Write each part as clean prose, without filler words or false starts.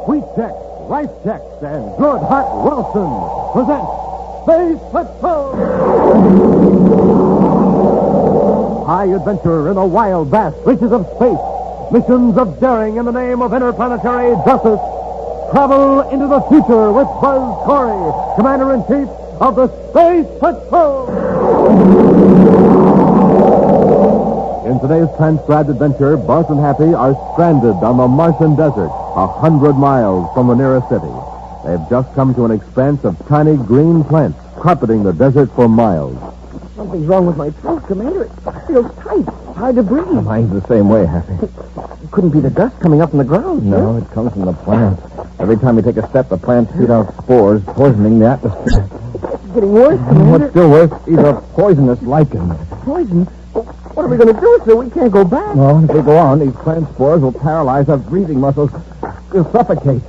wheat checks, rice checks, and good hot Wilson presents Space Patrol! High adventure in the wild, vast reaches of space. Missions of daring in the name of interplanetary justice. Travel into the future with Buzz Corey, Commander-in-Chief of the Space Patrol! In today's transcribed adventure, Buzz and Happy are stranded on the Martian desert, 100 miles from the nearest city. They've just come to an expanse of tiny green plants carpeting the desert for miles. Something's wrong with my throat, Commander. It feels tight. It's hard to breathe. Mine's the same way, Happy. It couldn't be the dust coming up from the ground, No, it comes from the plants. Every time you take a step, the plants shoot out spores, poisoning the atmosphere. It's getting worse, Commander. What's still worse, these are poisonous lichens. Poison? What are we going to do, sir? We can't go back. Well, if they go on, these plant spores will paralyze our breathing muscles. They'll suffocate.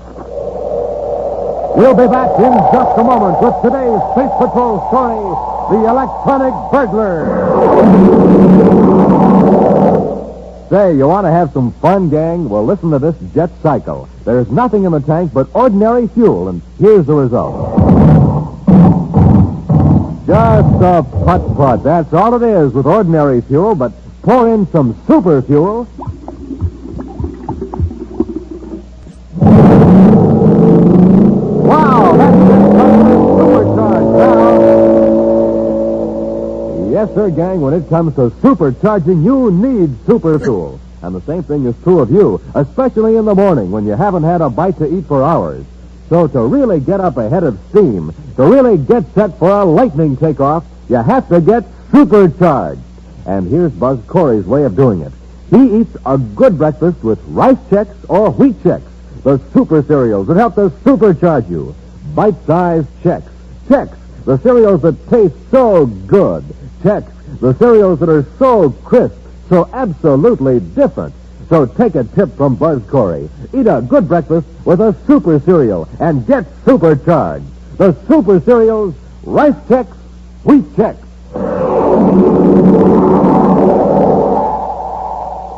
We'll be back in just a moment with today's Space Patrol story, The Electronic Burglar. Say, you want to have some fun, gang? Well, listen to this jet cycle. There's nothing in the tank but ordinary fuel, and here's the result. Just a putt-putt. That's all it is with ordinary fuel, but pour in some super fuel. Wow, that's supercharged now. Yes, sir, gang, when it comes to supercharging, you need super fuel. And the same thing is true of you, especially in the morning when you haven't had a bite to eat for hours. So to really get up ahead of steam, to really get set for a lightning takeoff, you have to get supercharged. And here's Buzz Corey's way of doing it. He eats a good breakfast with rice checks or wheat checks, the super cereals that help to supercharge you. Bite-sized checks. Checks, the cereals that taste so good. Checks, the cereals that are so crisp, so absolutely different. So take a tip from Buzz Corey. Eat a good breakfast with a super cereal and get supercharged. The super cereals, rice checks, wheat checks.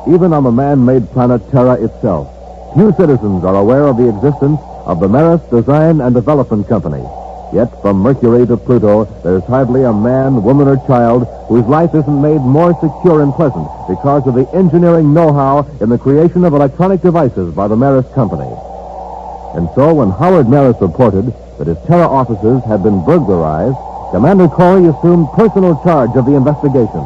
Even on the man-made planet Terra itself, few citizens are aware of the existence of the Maris Design and Development Company. Yet from Mercury to Pluto, there's hardly a man, woman, or child whose life isn't made more secure and pleasant because of the engineering know-how in the creation of electronic devices by the Maris Company. And so when Howard Maris reported that his Terra offices had been burglarized, Commander Corey assumed personal charge of the investigation.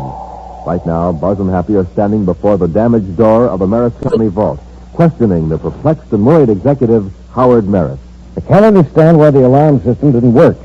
Right now, Buzz and Happy are standing before the damaged door of the Maris Company vault, questioning the perplexed and worried executive, Howard Maris. I can't understand why the alarm system didn't work.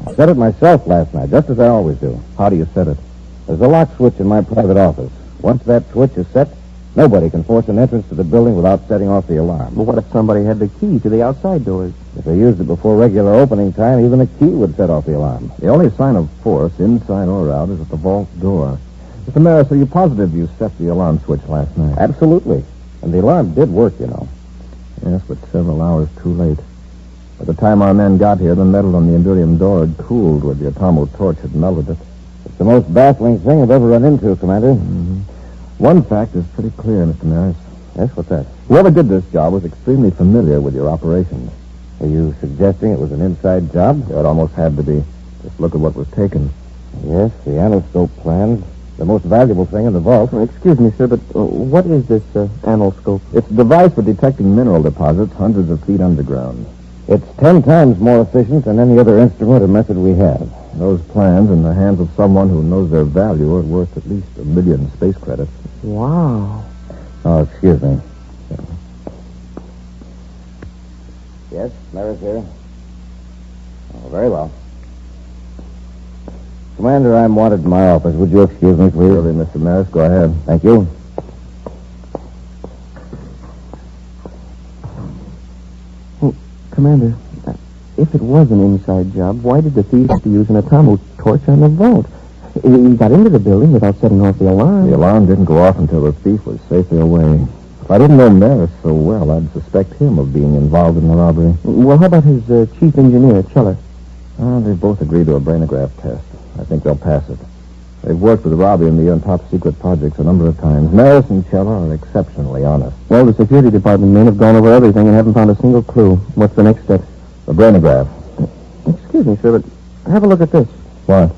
I set it myself last night, just as I always do. How do you set it? There's a lock switch in my private office. Once that switch is set, nobody can force an entrance to the building without setting off the alarm. Well, what if somebody had the key to the outside doors? If they used it before regular opening time, even a key would set off the alarm. The only sign of force, inside or out, is at the vault door. Mr. Maris, are you positive you set the alarm switch last night? Absolutely. And the alarm did work, you know. Yes, but several hours too late. By the time our men got here, the metal on the Imperium door had cooled where the atomo torch had melted it. It's the most baffling thing I've ever run into, Commander. Mm-hmm. One fact is pretty clear, Mr. Maris. Yes, what's that? Whoever did this job was extremely familiar with your operations. Are you suggesting it was an inside job? It almost had to be. Just look at what was taken. Yes, the anoscope plan. The most valuable thing in the vault. Excuse me, sir, but what is this anoscope? It's a device for detecting mineral deposits hundreds of feet underground. It's 10 times more efficient than any other instrument or method we have. Those plans in the hands of someone who knows their value are worth at least 1 million space credits. Wow. Oh, excuse me. Yes, Maris here. Oh, very well. Commander, I'm wanted in my office. Would you excuse me, please? Really, Mr. Maris, go ahead. Thank you. Oh, Commander, if it was an inside job, why did the thief have to use an atomo torch on the vault? He got into the building without setting off the alarm. The alarm didn't go off until the thief was safely away. If I didn't know Maris so well, I'd suspect him of being involved in the robbery. Well, how about his chief engineer, Cheller? They both agreed to a brainograph test. I think they'll pass it. They've worked with Robbie and me on top-secret projects a number of times. Maris and Chella are exceptionally honest. Well, the security department men have gone over everything and haven't found a single clue. What's the next step? The brainograph. Excuse me, sir, but have a look at this. What?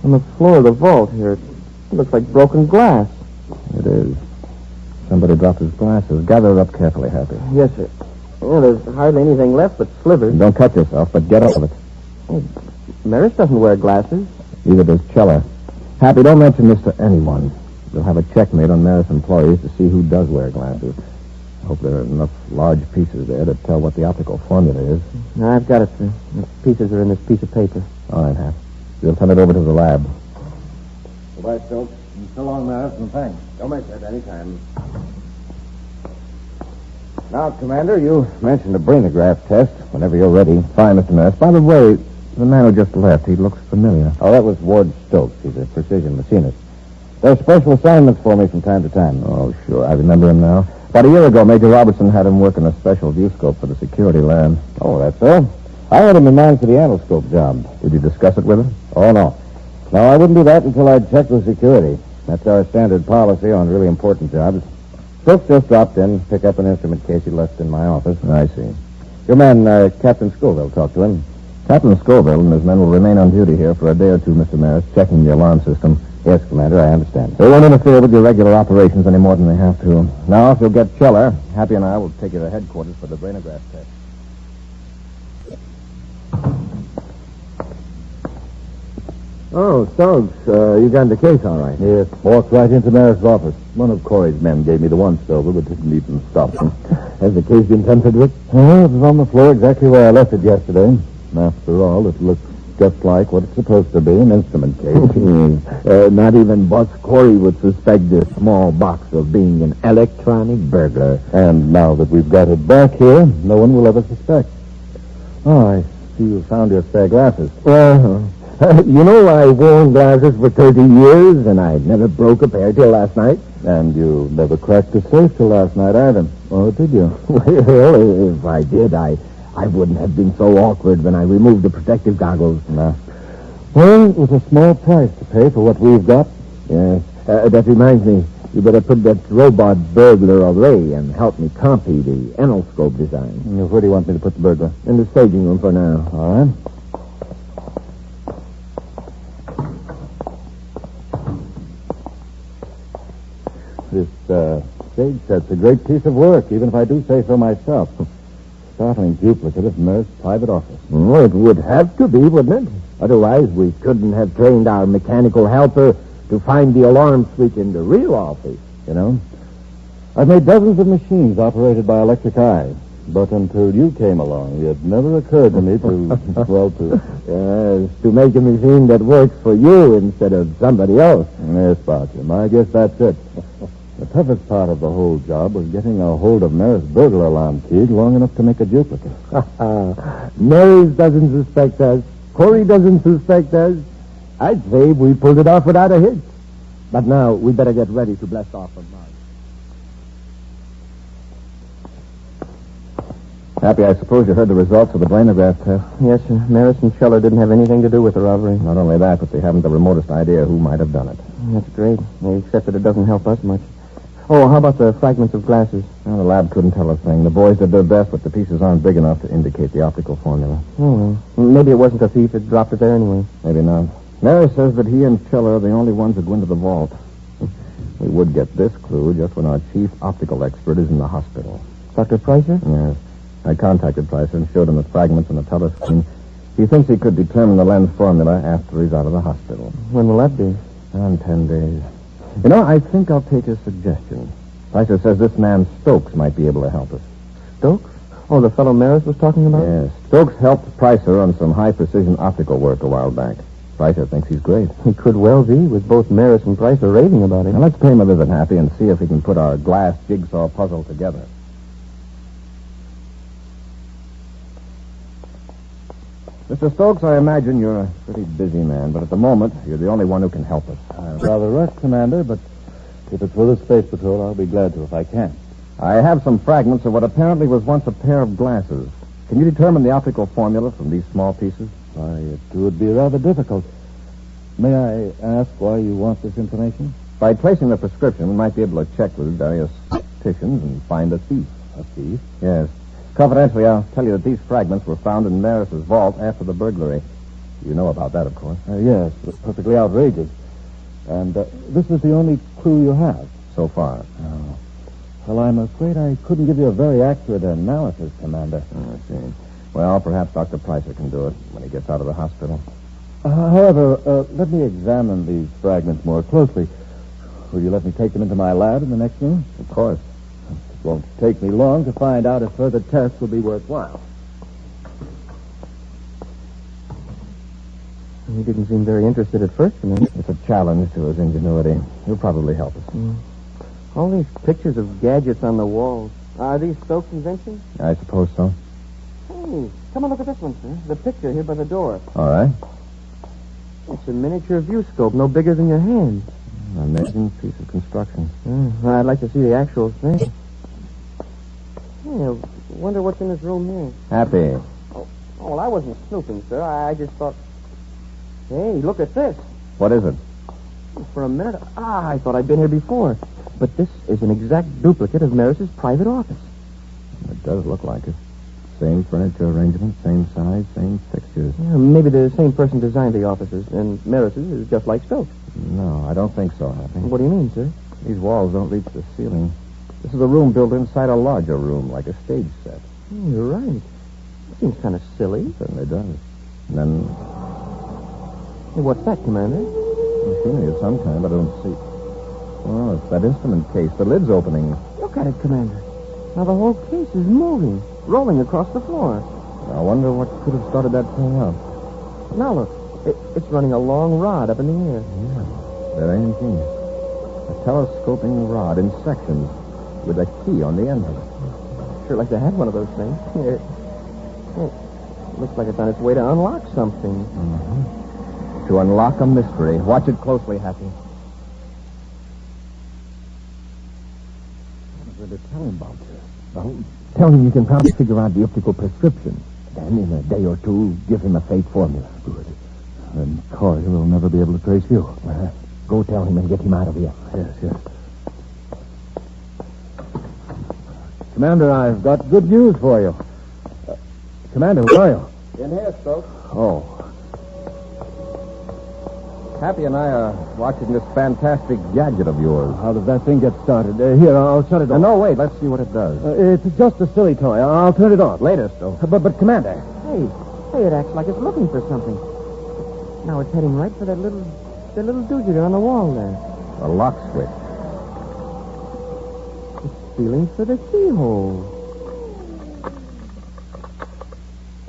On the floor of the vault here, it looks like broken glass. It is. Somebody dropped his glasses. Gather it up carefully, Happy. Yes, sir. Well, there's hardly anything left but slivers. Don't cut yourself, but get out of it. Oh, Maris doesn't wear glasses. Neither does Chella. Happy, don't mention this to anyone. We'll have a check made on Maris employees to see who does wear glasses. I hope there are enough large pieces there to tell what the optical formula is. No, I've got it, sir. The pieces are in this piece of paper. All right, Hap. We'll send it over to the lab. Goodbye, Stokes. And so long, Maris, and thanks. Don't mention it any time. Now, Commander, you mentioned a brainograph test whenever you're ready. Fine, Mr. Maris. By the way, the man who just left, he looks familiar. Oh, that was Ward Stokes. He's a precision machinist. There's special assignments for me from time to time. Oh, sure. I remember him now. About a year ago, Major Robertson had him work in a special viewscope for the security lab. Oh, that's so? I had him in mind for the anoscope job. Did you discuss it with him? Oh, no. No, I wouldn't do that until I'd checked with security. That's our standard policy on really important jobs. Stokes just dropped in, pick up an instrument case he left in my office. I see. Your man, Captain Scoville, talked to him. Captain Scoville and his men will remain on duty here for a day or two, Mr. Maris, checking the alarm system. Yes, Commander, I understand. They won't interfere with your regular operations any more than they have to. Now, if you'll get Cheller, Happy and I will take you to headquarters for the brainograph test. Oh, Stokes, you got the case all right. Yes, walked right into Maris' office. One of Corey's men gave me the once-over, but didn't even stop him. Has the case been tampered with? Oh, it was on the floor exactly where I left it yesterday. After all, it looks just like what it's supposed to be, an instrument case. Not even Boss Corey would suspect this small box of being an electronic burglar. And now that we've got it back here, no one will ever suspect. Oh, I see you found your spare glasses. You know, I've worn glasses for 30 years, and I never broke a pair till last night. And you never cracked the safe till last night either. Oh, did you? Well, if I did, I wouldn't have been so awkward when I removed the protective goggles. No. Well, it was a small price to pay for what we've got. Yes. That reminds me, you better put that robot burglar away and help me copy the anoscope design. Where do you want me to put the burglar? In the staging room for now. All right. This stage set's a great piece of work, even if I do say so myself. Startling duplicate of Mer's private office. Well, it would have to be, wouldn't it? Otherwise, we couldn't have trained our mechanical helper to find the alarm switch in the real office. You know, I've made dozens of machines operated by electric eye. But until you came along, it never occurred to me to make a machine that works for you instead of somebody else. Yes, Bartram, I guess that's it. The toughest part of the whole job was getting a hold of Maris' burglar alarm key long enough to make a duplicate. Maris doesn't suspect us. Corey doesn't suspect us. I'd say we pulled it off without a hitch. But now, we better get ready to blast off from Mars. Happy, I suppose you heard the results of the brainograph test. Yes, sir. Maris and Scheller didn't have anything to do with the robbery. Not only that, but they haven't the remotest idea who might have done it. That's great, except that it doesn't help us much. Oh, how about the fragments of glasses? Well, the lab couldn't tell a thing. The boys did their best, but the pieces aren't big enough to indicate the optical formula. Oh, well. Maybe it wasn't a thief that dropped it there anyway. Maybe not. Mary says that he and Schiller are the only ones that go into the vault. We would get this clue just when our chief optical expert is in the hospital. Dr. Pricer? Yes. I contacted Pricer and showed him the fragments on the telescreen. He thinks he could determine the lens formula after he's out of the hospital. When will that be? In 10 days. You know, I think I'll take his suggestion. Pricer says this man Stokes might be able to help us. Stokes? Oh, the fellow Maris was talking about? Yes. Stokes helped Pricer on some high-precision optical work a while back. Pricer thinks he's great. He could well be, with both Maris and Pricer raving about him. Now, let's pay him a visit, Happy, and see if we can put our glass jigsaw puzzle together. Mr. Stokes, I imagine you're a pretty busy man, but at the moment, you're the only one who can help us. I'm rather rushed, Commander, but if it's for the Space Patrol, I'll be glad to if I can. I have some fragments of what apparently was once a pair of glasses. Can you determine the optical formula from these small pieces? Why, it would be rather difficult. May I ask why you want this information? By tracing the prescription, we might be able to check with various opticians and find a thief. A thief? Yes. Confidentially, I'll tell you that these fragments were found in Maris's vault after the burglary. You know about that, of course. Yes, it's perfectly outrageous. And this is the only clue you have? So far. Oh. Well, I'm afraid I couldn't give you a very accurate analysis, Commander. I see. Well, perhaps Dr. Pricer can do it when he gets out of the hospital. However, let me examine these fragments more closely. Will you let me take them into my lab in the next room? Of course. It won't take me long to find out if further tests will be worthwhile. He didn't seem very interested at first, Commander. It's a challenge to his ingenuity. He'll probably help us. All these pictures of gadgets on the walls. Are these Stokes' inventions? I suppose so. Hey, come and look at this one, sir. The picture here by the door. All right. It's a miniature view scope, no bigger than your hand. An amazing piece of construction. I'd like to see the actual thing. Hey, I wonder what's in this room here. Happy. Oh, well, I wasn't snooping, sir. I just thought... Hey, look at this. What is it? For a minute, I thought I'd been here before. But this is an exact duplicate of Maris's private office. It does look like it. Same furniture arrangement, same size, same fixtures. Yeah, maybe the same person designed the offices, and Maris's is just like Stokes. No, I don't think so, Happy. What do you mean, sir? These walls don't reach the ceiling. This is a room built inside a larger room, like a stage set. You're right. It seems kind of silly. Certainly does. And then Hey, what's that, Commander? machinery of some kind, but I don't see. Oh, it's that instrument case. The lid's opening. Look at it, Commander. Now the whole case is moving, rolling across the floor. I wonder what could have started that thing up. Now look, it's running a long rod up in the air. Yeah, very ingenious. A telescoping rod in sections with a key on the end of it. Sure like to have one of those things. Here. Looks like it's on its way to unlock something. To unlock a mystery. Watch it closely, Happy. What was I to tell him about? Well, tell him you can probably figure out the optical prescription. Then, in a day or two, give him a fake formula. Good. And Corey will never be able to trace you. Go tell him and get him out of here. Yes. Commander, I've got good news for you. Commander, where are you? In here, Stokes. Oh. Happy and I are watching this fantastic gadget of yours. How does that thing get started? Here, I'll shut it off. No, wait. Let's see what it does. It's just a silly toy. I'll turn it off. Later, Stokes. But Commander. Hey, it acts like it's looking for something. Now it's heading right for that little doozy on the wall there. A lock switch. It's feeling for the keyhole.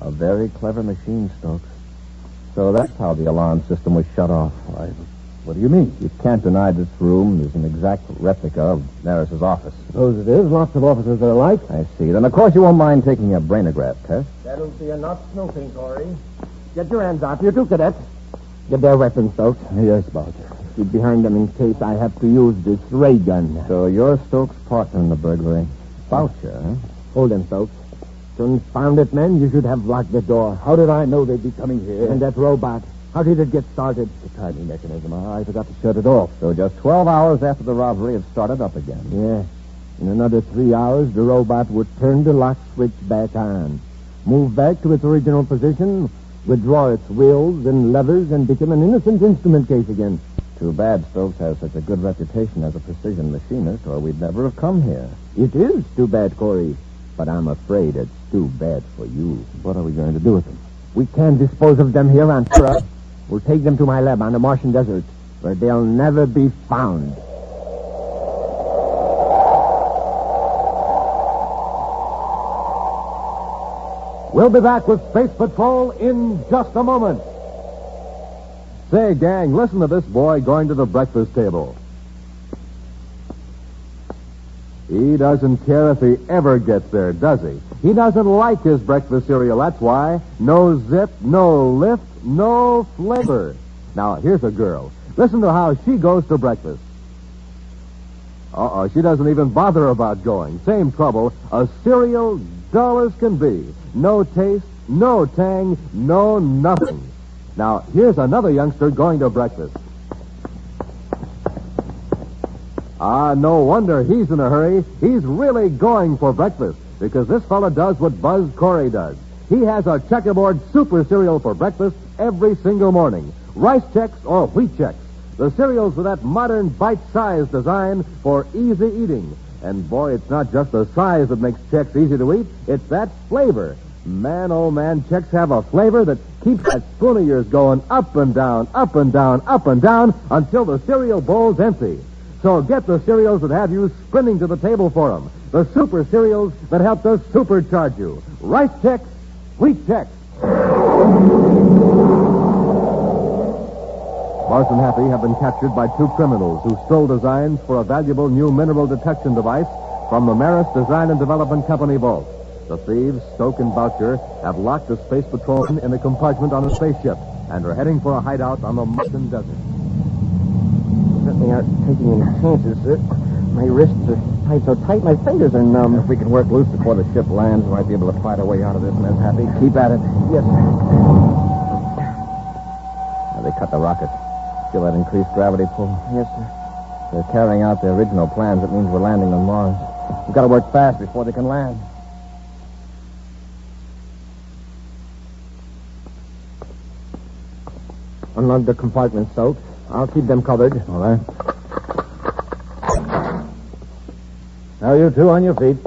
A very clever machine, Stokes. So that's how the alarm system was shut off. What do you mean? You can't deny this room is an exact replica of Maris's office. Suppose it is. Lots of officers are alike. I see. Then, of course, you won't mind taking a brainograph test. That'll be enough snooping, Corey. Get your hands out. You two cadets. Get their weapons, Stokes. Yes, Boucher. Keep behind them in case I have to use this ray gun. So you're Stokes' partner in the burglary. Boucher, huh? Hold them, Stokes. Confounded men, you should have locked the door. How did I know they'd be coming here? And that robot, how did it get started? The timing mechanism. I forgot to shut it off. So just 12 hours after the robbery, it started up again. Yeah. In another 3 hours, the robot would turn the lock switch back on, move back to its original position, withdraw its wheels and levers, and become an innocent instrument case again. Too bad Stokes has such a good reputation as a precision machinist, or we'd never have come here. It is too bad, Corey. But I'm afraid it's too bad for you. What are we going to do with them? We can't dispose of them here on Terra. We'll take them to my lab on the Martian desert, where they'll never be found. We'll be back with Space Patrol in just a moment. Say, gang, listen to this boy going to the breakfast table. He doesn't care if he ever gets there, does he? He doesn't like his breakfast cereal, that's why. No zip, no lift, no flavor. Now, here's a girl. Listen to how she goes to breakfast. She doesn't even bother about going. Same trouble. A cereal dull as can be. No taste, no tang, no nothing. Now, here's another youngster going to breakfast. No wonder he's in a hurry. He's really going for breakfast because this fella does what Buzz Corey does. He has a checkerboard super cereal for breakfast every single morning. Rice Chex or Wheat Chex. The cereals with that modern bite-sized design for easy eating. And boy, it's not just the size that makes Chex easy to eat. It's that flavor. Man, oh man, Chex have a flavor that keeps that spoon of yours going up and down, up and down, up and down until the cereal bowl's empty. So get the cereals that have you sprinting to the table for them. The super cereals that help to supercharge you. Rice Chex, Wheat Chex. Morse and Happy have been captured by two criminals who stole designs for a valuable new mineral detection device from the Maris Design and Development Company vault. The thieves, Stoke and Boucher, have locked a space patrolman in a compartment on a spaceship and are heading for a hideout on the Martian desert. Certainly aren't taking any chances, sir. My wrists are tied so tight, my fingers are numb. If we can work loose before the ship lands, we might be able to fight our way out of this, Miss Happy. Keep at it. Yes, sir. Now, they cut the rocket. Feel that increased gravity pull? Yes, sir. They're carrying out their original plans. It means we're landing on Mars. We've got to work fast before they can land. Unlock the compartment, Stokes. I'll keep them covered. All right. Now, you two on your feet.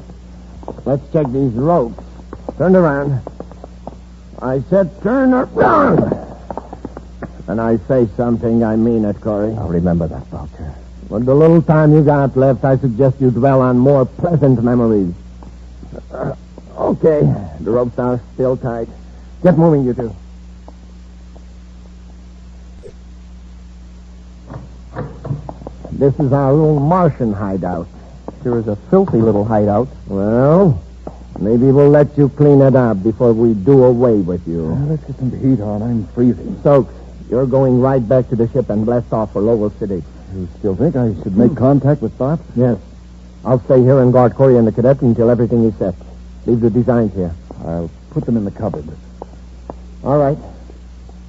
Let's check these ropes. Turn around. I said turn around. When I say something, I mean it, Corey. I'll remember that, Boucher. With the little time you got left, I suggest you dwell on more pleasant memories. Okay. The ropes are still tight. Get moving, you two. This is our little Martian hideout. Sure is a filthy little hideout. Well, maybe we'll let you clean it up before we do away with you. Let's get some heat on. I'm freezing. Stokes, you're going right back to the ship and blast off for Lowell City. You still think I should make contact with Bob? Yes. I'll stay here and guard Corey and the cadet until everything is set. Leave the designs here. I'll put them in the cupboard. All right.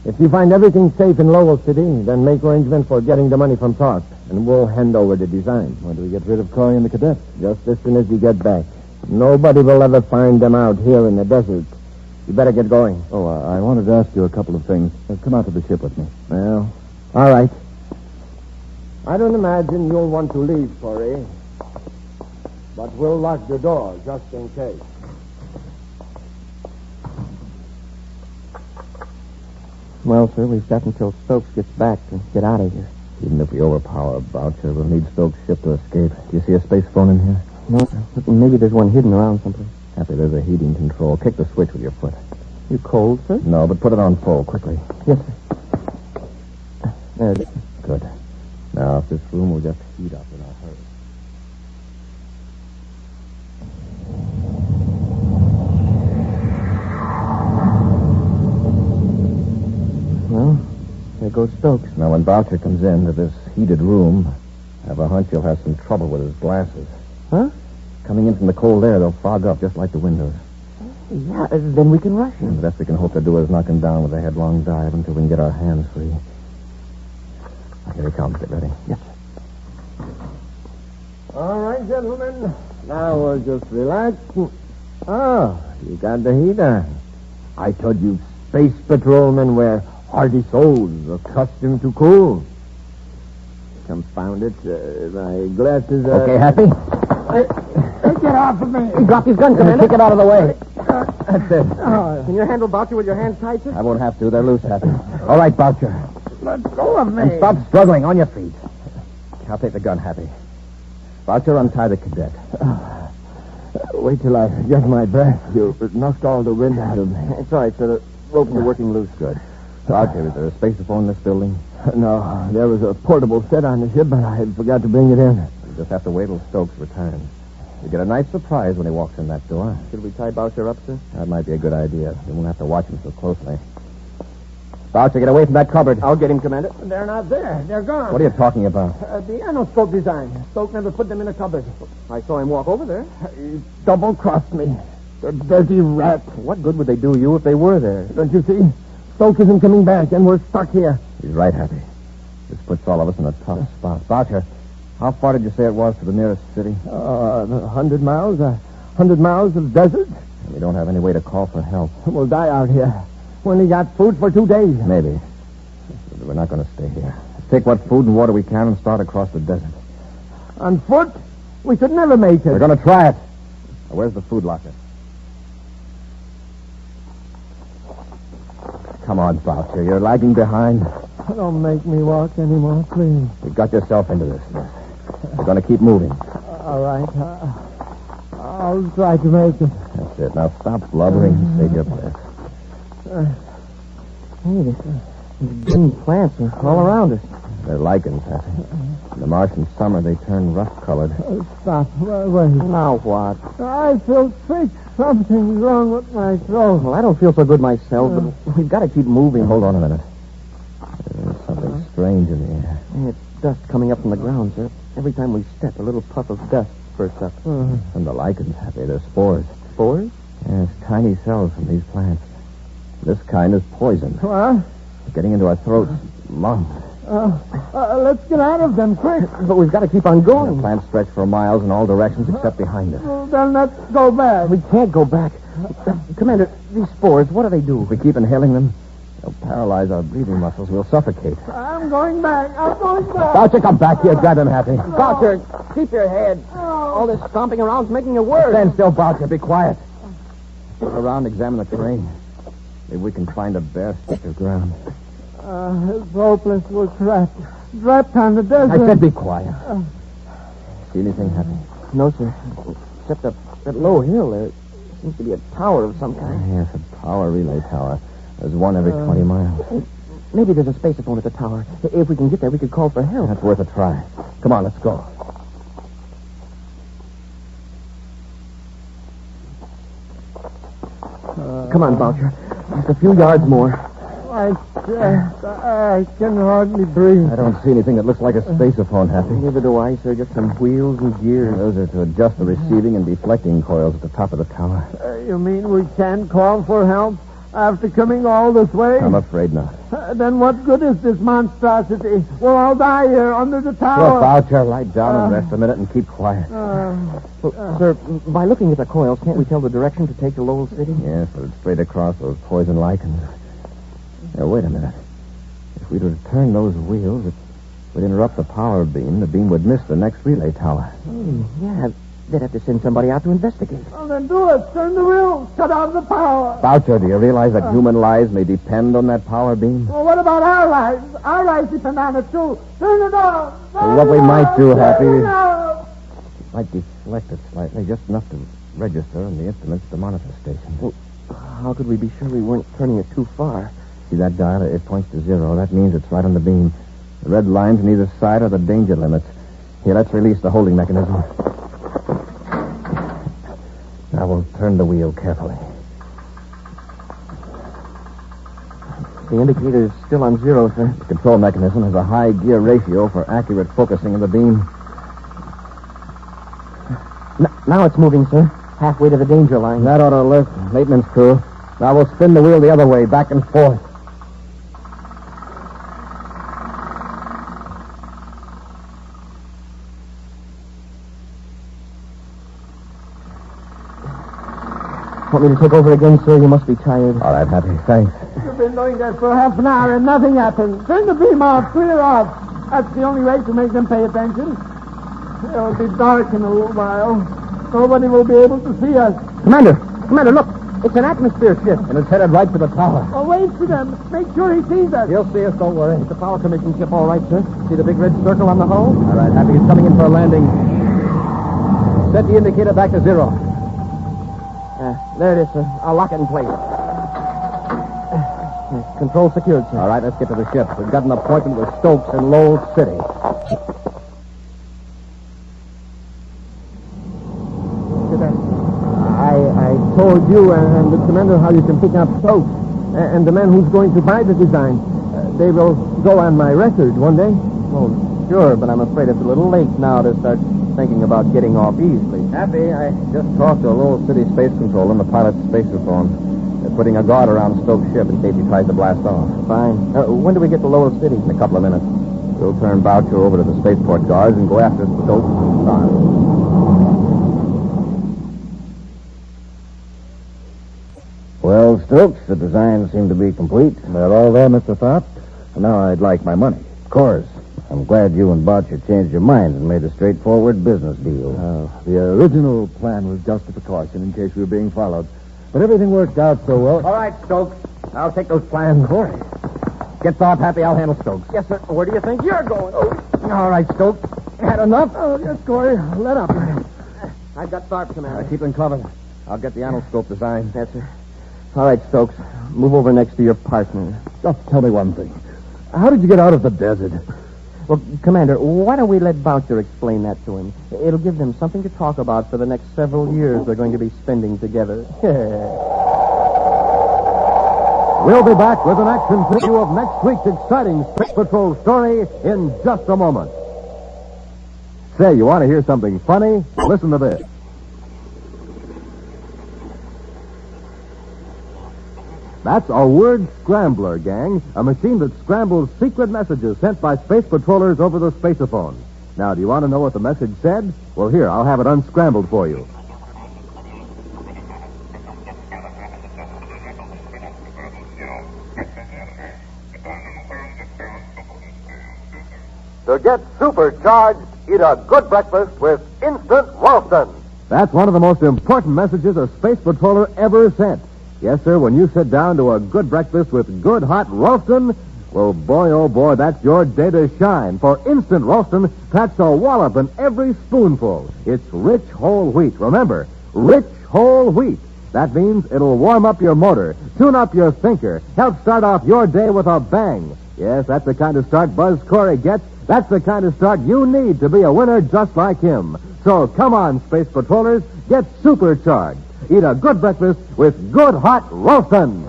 If you find everything safe in Lowell City, then make arrangements for getting the money from Tarp, and we'll hand over the design. When do we get rid of Corey and the cadet? Just as soon as you get back. Nobody will ever find them out here in the desert. You better get going. Oh, I wanted to ask you a couple of things. Come out to the ship with me. Well, all right. I don't imagine you'll want to leave, Corey. But we'll lock the door, just in case. Well, sir, we've got until Stokes gets back to get out of here. Even if we overpower Boucher, we'll need Stokes' ship to escape. Do you see a space phone in here? No, sir. But maybe there's one hidden around someplace. Happy, there's a heating control. Kick the switch with your foot. You cold, sir? No, but put it on full, quickly. Yes, sir. There it is. Good. Now, if this room will just heat up in a hurry. Well, there goes Stokes. Now, when Boucher comes into this heated room, I have a hunch he'll have some trouble with his glasses. Huh? Coming in from the cold air, they'll fog up just like the windows. Yeah, then we can rush him. The best we can hope to do is knock him down with a headlong dive until we can get our hands free. Here he comes. Get ready. Yes, sir. All right, gentlemen. Now we'll just relax. Oh, you got the heat on. I told you space patrolmen were hardy souls accustomed to cool. Confound it. My glasses are... Okay, Happy? Get off of me. He dropped his gun, Commander. Kick it out of the way. That's it. Can you handle Boucher with your hands tight, sir? I won't have to. They're loose, Happy. All right, Boucher. Let go of me. And stop struggling. On your feet. I'll take the gun, Happy. Boucher, untie the cadet. Wait till I get my breath. You knocked all the wind out of me. It's all right, sir. The ropes are working loose. Good. Boucher, is there a spacephone in this building? No, there was a portable set on the ship, but I forgot to bring it in. You just have to wait till Stokes returns. You get a nice surprise when he walks in that door. Should we tie Boucher up, sir? That might be a good idea. You won't have to watch him so closely. Boucher, get away from that cupboard. I'll get him, Commander. They're not there. They're gone. What are you talking about? The anoscope design. Stoke never put them in a cupboard. I saw him walk over there. He double-crossed me. The dirty rat. What good would they do you if they were there? Don't you see? Stokes isn't coming back, and we're stuck here. He's right, Happy. This puts all of us in a tough spot. Boucher, how far did you say it was to the nearest city? 100 miles. 100 miles of desert. We don't have any way to call for help. We'll die out here. We only got food for 2 days. Maybe. But we're not going to stay here. Take what food and water we can and start across the desert. On foot? We could never make it. We're going to try it. Now, where's the food locker? Come on, Boucher. You're lagging behind. Don't make me walk anymore, please. You've got yourself into this. We're going to keep moving. All right. I'll try to make it. That's it. Now stop blubbering and save your breath. Hey, these green plants are all around us. They're lichens, Happy. In the Martian summer, they turn rough-colored. Stop. Wait. Now what? I feel sick. Something's wrong with my throat. Well, I don't feel so good myself, but we've got to keep moving. Hold on a minute. There's something strange in the air. It's dust coming up from the ground, sir. Every time we step, a little puff of dust spurts up. From the lichens, Happy. They're spores. Spores? Yes, tiny cells from these plants. This kind is poison. What? It's getting into our throats, lungs. Let's get out of them quick. But we've got to keep on going. The plants stretch for miles in all directions except behind us. Well, then let's go back. We can't go back. Commander, these spores, what do they do? If we keep inhaling them, they'll paralyze our breathing muscles. We'll suffocate. I'm going back. Boucher, come back here. Grab him, Happy. Boucher, keep your head. All this stomping around's making it worse. Stand still, Boucher. Be quiet. Look around, examine the terrain. Maybe we can find a bare stretch of ground. It's hopeless. We're trapped. Trapped on the desert. I said be quiet. See anything, Happy? No, sir. Except that low hill. There seems to be a tower of some kind. Yes, a power relay tower. There's one every 20 miles. Maybe there's a spacephone at the tower. If we can get there, we could call for help. That's worth a try. Come on, let's go. Come on, Boucher. Just a few yards more. I can hardly breathe. I don't see anything that looks like a spaceophone, Happy. Neither do I, sir. Just some wheels and gears. Those are to adjust the receiving and deflecting coils at the top of the tower. You mean we can't call for help after coming all this way? I'm afraid not. Then what good is this monstrosity? We'll all die here under the tower. Look, Boucher, lie down and rest a minute and keep quiet. Sir, by looking at the coils, can't we tell the direction to take to Lowell City? Yes, but it's straight across those poison lichens. Now, wait a minute. If we were to turn those wheels, it would interrupt the power beam. The beam would miss the next relay tower. Yeah, they'd have to send somebody out to investigate. Well, then do it. Turn the wheels. Cut off the power. Boucher, do you realize that human lives may depend on that power beam? Well, what about our lives? Our lives depend on it, too. Turn it off. Well, what we might do, Happy, might deflect it slightly, just enough to register on the instruments at the monitor station. Well, how could we be sure we weren't turning it too far? See that dial? It points to 0. That means it's right on the beam. The red lines on either side are the danger limits. Here, let's release the holding mechanism. Now we'll turn the wheel carefully. The indicator's still on 0, sir. The control mechanism has a high gear ratio for accurate focusing of the beam. Now it's moving, sir. Halfway to the danger line. That ought to lift. Maintenance crew. Now we'll spin the wheel the other way, back and forth. Want me to take over again, sir? You must be tired. All right, Happy. Thanks. You've been doing that for half an hour and nothing happened. Turn the beam off. Clear off. That's the only way to make them pay attention. It'll be dark in a little while. Nobody will be able to see us. Commander, look. It's an atmosphere ship. And it's headed right for the tower. Well, wait for them. Make sure he sees us. He'll see us, don't worry. It's a power commission ship, all right, sir. See the big red circle on the hull? All right, Happy. He's coming in for a landing. Set the indicator back to 0. There it is, sir. I'll lock it in place. Control secured, sir. All right, let's get to the ship. We've got an appointment with Stokes in Lowell City. I told you and the commander how you can pick up Stokes. And the man who's going to buy the design. They will go on my record one day. Oh, sure, but I'm afraid it's a little late now to start thinking about getting off easily. Happy, I just talked to a Lowell City Space Control on the pilot's spaceophone. They're putting a guard around Stokes' ship in case he tries to blast off. Fine. When do we get to Lowell City? In a couple of minutes. We'll turn Boucher over to the spaceport guards and go after Stokes and Starr. Well, Stokes, the designs seem to be complete. They're all there, Mr. Tharp. Now I'd like my money. Of course. I'm glad you and Boucher changed your minds and made a straightforward business deal. The original plan was just a precaution in case we were being followed. But everything worked out so well. All right, Stokes. I'll take those plans. Corey. Get Tharp happy. I'll handle Stokes. Yes, sir. Where do you think you're going? All right, Stokes. Had enough? Oh, yes, Corey. Let up. I've got Tharp, Commander. Keep them covered. I'll get the anoscope design. Yes, sir. All right, Stokes. Move over next to your partner. Just tell me one thing. How did you get out of the desert? Well, Commander, why don't we let Boucher explain that to him? It'll give them something to talk about for the next several years they're going to be spending together. We'll be back with an action preview of next week's exciting Space Patrol story in just a moment. Say, you want to hear something funny? Listen to this. That's a word scrambler, gang. A machine that scrambles secret messages sent by space patrollers over the spaceophone. Now, do you want to know what the message said? Well, here, I'll have it unscrambled for you. To get supercharged, eat a good breakfast with Instant Ralston. That's one of the most important messages a space patroller ever sent. Yes, sir, when you sit down to a good breakfast with good hot Ralston, well, boy, oh, boy, that's your day to shine. For Instant Ralston packs a wallop in every spoonful. It's rich whole wheat. Remember, rich whole wheat. That means it'll warm up your motor, tune up your thinker, help start off your day with a bang. Yes, that's the kind of start Buzz Corey gets. That's the kind of start you need to be a winner just like him. So come on, Space Patrollers, get supercharged. Eat a good breakfast with good hot Ralston.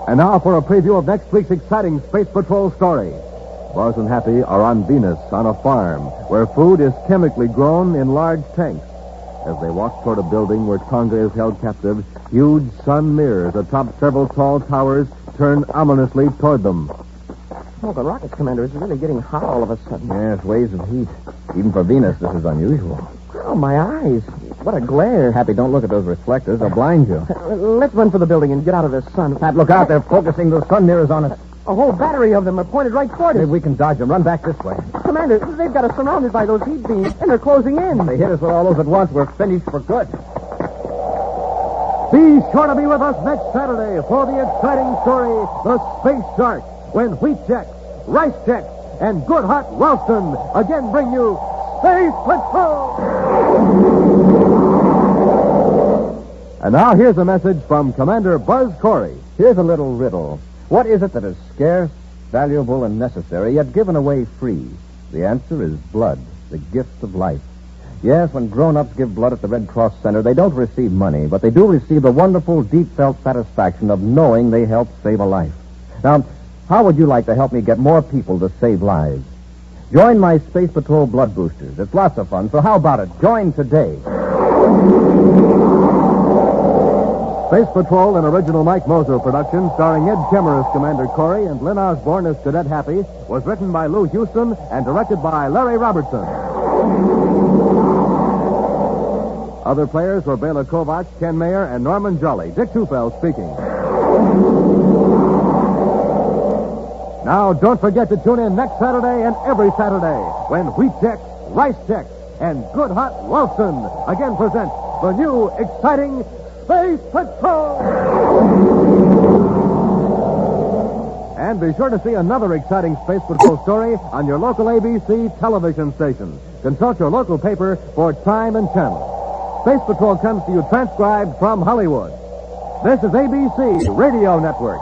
And now for a preview of next week's exciting Space Patrol story. Buzz and Happy are on Venus on a farm where food is chemically grown in large tanks. As they walk toward a building where Tonga is held captive, huge sun mirrors atop several tall towers turn ominously toward them. Oh, the rockets, Commander, is really getting hot all of a sudden. Yes, waves of heat. Even for Venus, this is unusual. Oh, my eyes. What a glare. Happy, don't look at those reflectors. They'll blind you. Let's run for the building and get out of this sun. Pat, look out. They're focusing those sun mirrors on us. A whole battery of them are pointed right toward us. Maybe we can dodge them. Run back this way. Commander, they've got us surrounded by those heat beams, and they're closing in. They hit us with all those at once. We're finished for good. Be sure to be with us next Saturday for the exciting story, The Space Shark, when wheat checks, rice checks, and good hot Ralston again bring you Space Patrol! And now here's a message from Commander Buzz Corey. Here's a little riddle. What is it that is scarce, valuable, and necessary, yet given away free? The answer is blood, the gift of life. Yes, when grown-ups give blood at the Red Cross Center, they don't receive money, but they do receive the wonderful, deep-felt satisfaction of knowing they helped save a life. Now, how would you like to help me get more people to save lives? Join my Space Patrol Blood Boosters. It's lots of fun, so how about it? Join today. Space Patrol, an original Mike Moser production, starring Ed Kemmer as Commander Corey and Lynn Osborne as Cadet Happy, was written by Lou Houston and directed by Larry Robertson. Other players were Bela Kovac, Ken Mayer, and Norman Jolly. Dick Tufel speaking. Now, don't forget to tune in next Saturday and every Saturday when Wheat Checks, Rice Checks, and Good Hot Ralston again present the new, exciting Space Patrol! And be sure to see another exciting Space Patrol story on your local ABC television station. Consult your local paper for time and channel. Space Patrol comes to you transcribed from Hollywood. This is ABC Radio Network.